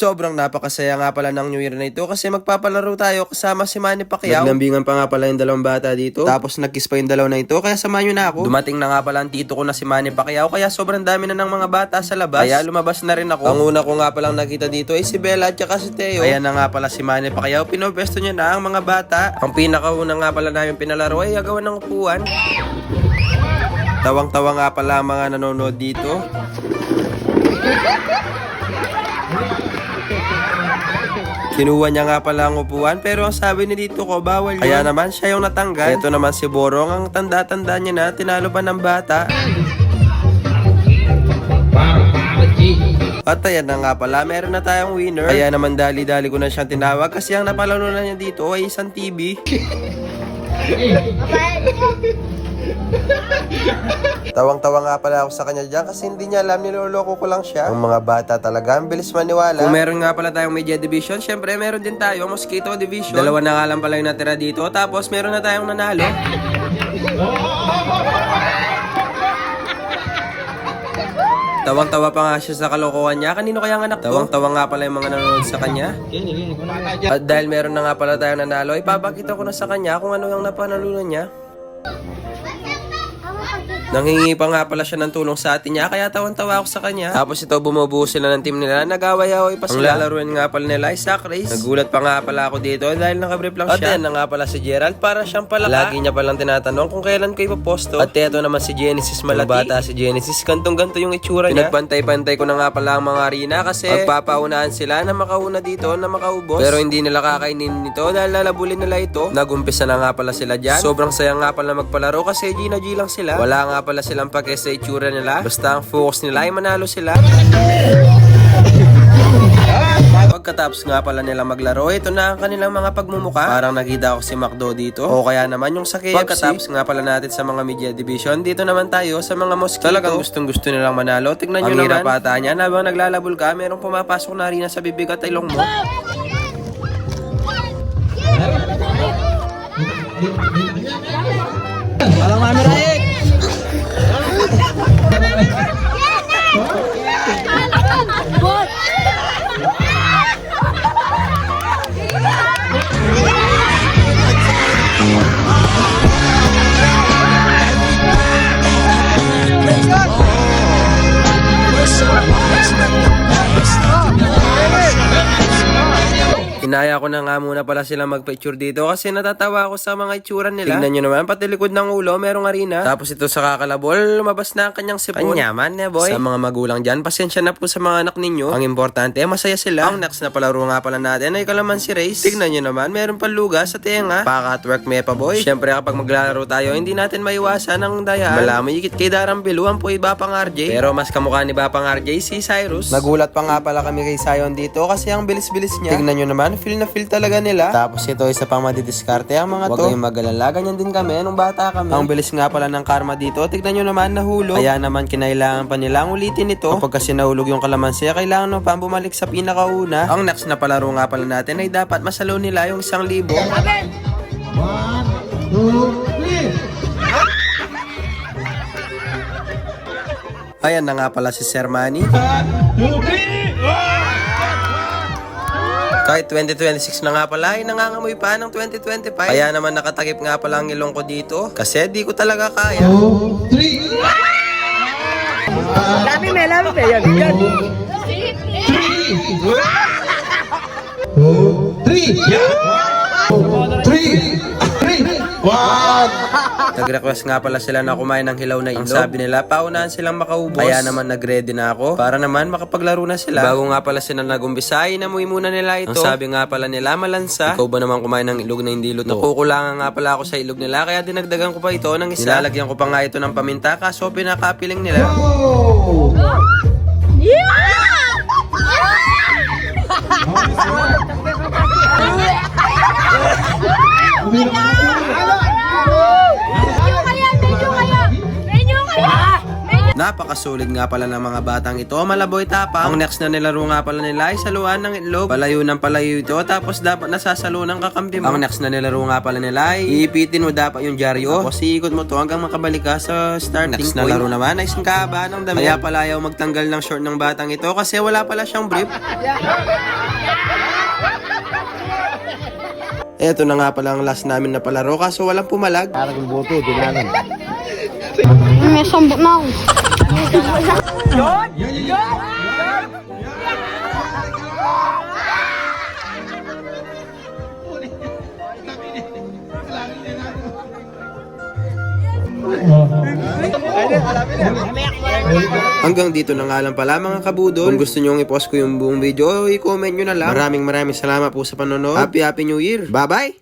Sobrang napakasaya nga pala ng New Year na ito kasi magpapalaro tayo kasama si Manny Pacquiao. Naglambingan pa nga pala yung dalawang bata dito. Tapos nag-kiss pa yung dalawa na ito kaya samahan nyo na ako. Dumating na nga pala ang tito ko na si Manny Pacquiao kaya sobrang dami na ng mga bata sa labas. Kaya lumabas na rin ako. Ang una ko nga palang nakita dito ay si Bella at saka si Theo. Ayan na nga pala si Manny Pacquiao. Pinopesto niya na ang mga bata. Ang pinakauna nga pala namin pinalaro ay agawan ng upuan. Tawang-tawa nga pala ang mga nanonood dito. Kinuha niya nga pala ang upuan pero ang sabi ni dito ko bawal yun. Kaya naman siya yung natanggal. Ito naman si Borong, ang tanda-tanda niya na tinalo pa ng bata. At ayan na nga pala, meron na tayong winner. Kaya naman dali-dali ko na siyang tinawag kasi ang napalaro na niya dito ay isang TV. Tawang-tawa nga pala ako sa kanya dyan kasi hindi niya alam, niloloko ko lang siya. Ang mga bata talaga, ang bilis maniwala. Kung meron nga pala tayong media division, syempre meron din tayo mosquito division. Dalawa na nga lang pala yung natira dito, tapos meron na tayong nanalo. Tawang-tawa pa nga siya sa kalokohan niya. Kanino kaya ang anak to? Tawang-tawa nga pala yung mga nanonood sa kanya. At dahil meron na nga pala tayong nanalo, ipapakita ko na sa kanya kung ano yung napanalunan niya. Nanghingi pa nga pala siya ng tulong sa atin niya, kaya tawan-tawa ako sa kanya. Tapos ito, bumubuo sila ng team nila, nag-away-away pa sila. Ang lalaruin nga pala nila ay sack race. Nagulat pa nga pala ako dito dahil nakabrief lang siya. At yan na nga pala si Gerald, para siyang palaka. Lagi niya palang tinatanong kung kailan ko ipaposto. At eto naman si Genesis Malati. Ang bata si Genesis, gantong-ganto yung itsura niya. Pinagbantay-bantay ko na nga pala ang mga arena kasi magpapaunahan sila na makauna dito, na makaubos. Pero hindi nila kakainin nito dahil lalabulin nila ito. Nagumpisa na nga pala sila dyan. Sobrang saya nga pala magpalaro kasi G na G lang sila. Wala nga pala silang pake sa itsura nila. Basta ang focus nila ay manalo sila. Pagkatapos nga pala nila maglaro, ito na ang kanilang mga pagmumuka. Parang nakita ko si McDo dito. O kaya naman yung sa KFC. Pagkatapos nga pala natin sa mga media division, dito naman tayo sa mga mosquito. Talagang gustong-gusto nilang manalo. Tignan nyo naman. Ang hirap ata niya. Habang naglalabol ka, merong pumapasok na rin sa bibig at ilong mo. Alang mami Raik! Inaya ko na nga muna pala sila magpa-picture dito kasi natatawa ako sa mga itsura nila. Tingnan nyo naman, pati likod ng ulo, merong arena. Tapos ito sa kakalabol, lumabas na ang kanyang sipon. Anyaman na boy. Sa mga magulang dyan, pasensya na po sa mga anak ninyo. Ang importante, masaya sila. Ang next na palaro nga pala natin ay kalamansi race. Tingnan nyo naman, meron pang luga sa tenga. Pakat-work mepa boy. Siyempre kapag maglalaro tayo, hindi natin maiwasan ang dayal. Malamoy ikit kay Darang Biluan po iba pang RJ. Pero mas kamukha ni Bapang RJ si Cyrus. Nagulat pa nga pala kami kay Sion dito kasi ang bilis-bilis niya. Tingnan nyo naman, feel na feel talaga nila. Tapos ito isa pang madidiskarte ang mga to. Huwag kayong mag-alala, ganyan din kami nung bata kami. Ang bilis nga pala ng karma dito. Tignan nyo naman, nahulog. Kaya naman kinailangan pa nila ang ulitin ito. Kapag kasi nahulog yung kalamansi, kailangan mo pa bumalik sa pinakauna. Ang next na palaro nga pala natin ay dapat masalo nila yung 1,000. 1, 2, 3! Ayan na nga pala si Sir Manny. 1, 2, 3! Kahit 2026 na nga pala, ay nangangamoy pa ng 2025. Kaya naman nakatakip nga pala ang ilong ko dito. Kasi di ko talaga kaya. 2, 3! Lami me, yan. 2, 3! 1! Nag-request nga pala sila na kumain ng hilaw na itlog. Ang sabi nila, paunahan silang makaubos. Kaya naman nag-ready na ako para naman makapaglaro na sila. Bago nga pala sila nag-umpisa, inamuy muna nila ito. Ang sabi nga pala nila, malansa. Ikaw ba naman kumain ng ilog na hindi luto? Nakukulangan nga pala ako sa ilog nila, kaya dinagdagan ko pa ito ng isa. Nilalagyan ko pa nga ito ng paminta, kaso pinakapiling nila. Napakasulit nga pala ng mga batang ito, malaboy tapang. Ang next na nilaro nga pala nila ay saluan ng itlog. Palayo ng palayo ito, tapos dapat nasasalo ng kakampi mo. Ang next na nilaro nga pala nila ay iipitin mo dapat yung dyaryo. Tapos iikot mo to hanggang makabalik ka sa starting point. Next na laro naman ay singkaba ng damit. Kaya pala ayaw magtanggal ng short ng batang ito kasi wala pala siyang brief. Eto na nga pala ang last namin na palaro kaso walang pumalag. May sambot na ako. Hanggang dito na nga lang pala mga kabudol. Kung gusto nyo i-post ko yung buong video, i-comment nyo na lang. Maraming salamat po sa panonood. Happy New Year. Bye bye!